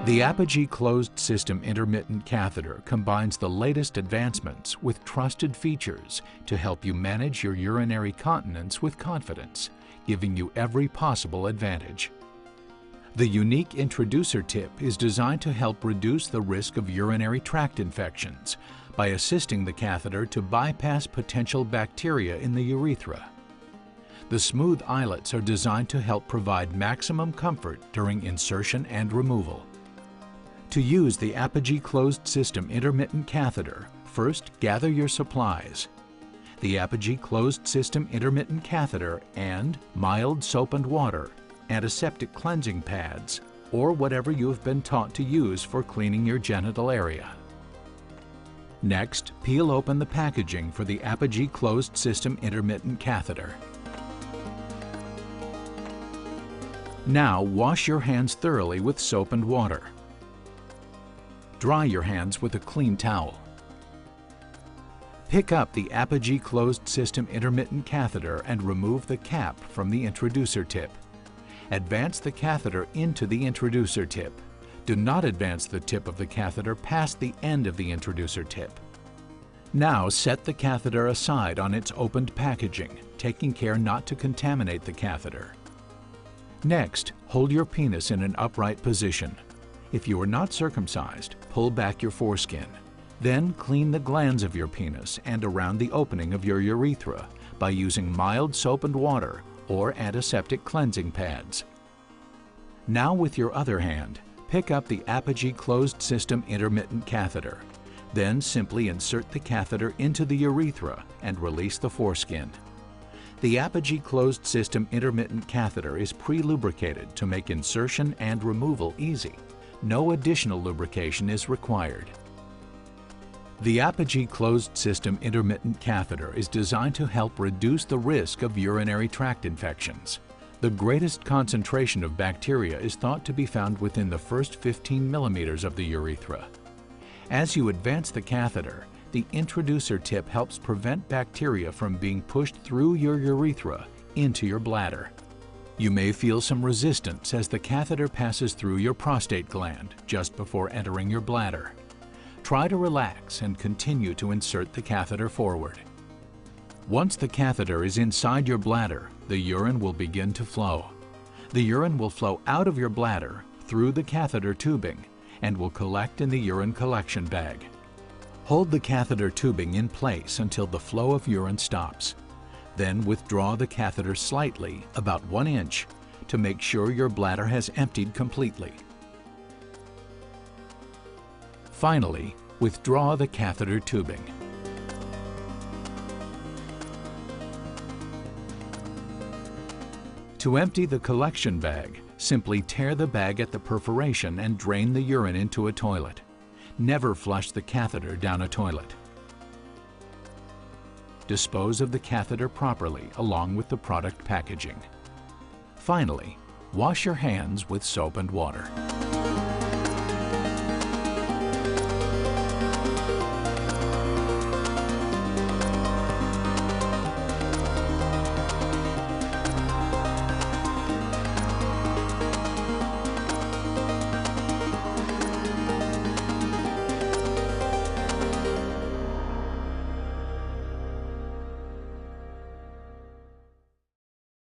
The Apogee closed system intermittent catheter combines the latest advancements with trusted features to help you manage your urinary continence with confidence, giving you every possible advantage. The unique introducer tip is designed to help reduce the risk of urinary tract infections by assisting the catheter to bypass potential bacteria in the urethra. The smooth eyelets are designed to help provide maximum comfort during insertion and removal. To use the Apogee closed system intermittent catheter, first gather your supplies. The Apogee closed system intermittent catheter and mild soap and water, antiseptic cleansing pads, or whatever you have been taught to use for cleaning your genital area. Next, peel open the packaging for the Apogee closed system intermittent catheter. Now wash your hands thoroughly with soap and water. Dry your hands with a clean towel. Pick up the Apogee closed system intermittent catheter and remove the cap from the introducer tip. Advance the catheter into the introducer tip. Do not advance the tip of the catheter past the end of the introducer tip. Now set the catheter aside on its opened packaging, taking care not to contaminate the catheter. Next, hold your penis in an upright position. If you are not circumcised, pull back your foreskin. Then clean the glands of your penis and around the opening of your urethra by using mild soap and water or antiseptic cleansing pads. Now with your other hand, pick up the Apogee closed system intermittent catheter. Then simply insert the catheter into the urethra and release the foreskin. The Apogee closed system intermittent catheter is pre-lubricated to make insertion and removal easy. No additional lubrication is required. The Apogee closed system intermittent catheter is designed to help reduce the risk of urinary tract infections. The greatest concentration of bacteria is thought to be found within the first 15 millimeters of the urethra. As you advance the catheter, the introducer tip helps prevent bacteria from being pushed through your urethra into your bladder. You may feel some resistance as the catheter passes through your prostate gland just before entering your bladder. Try to relax and continue to insert the catheter forward. Once the catheter is inside your bladder, the urine will begin to flow. The urine will flow out of your bladder through the catheter tubing and will collect in the urine collection bag. Hold the catheter tubing in place until the flow of urine stops. Then withdraw the catheter slightly, about 1 inch, to make sure your bladder has emptied completely. Finally, withdraw the catheter tubing. To empty the collection bag, simply tear the bag at the perforation and drain the urine into a toilet. Never flush the catheter down a toilet. Dispose of the catheter properly along with the product packaging. Finally, wash your hands with soap and water.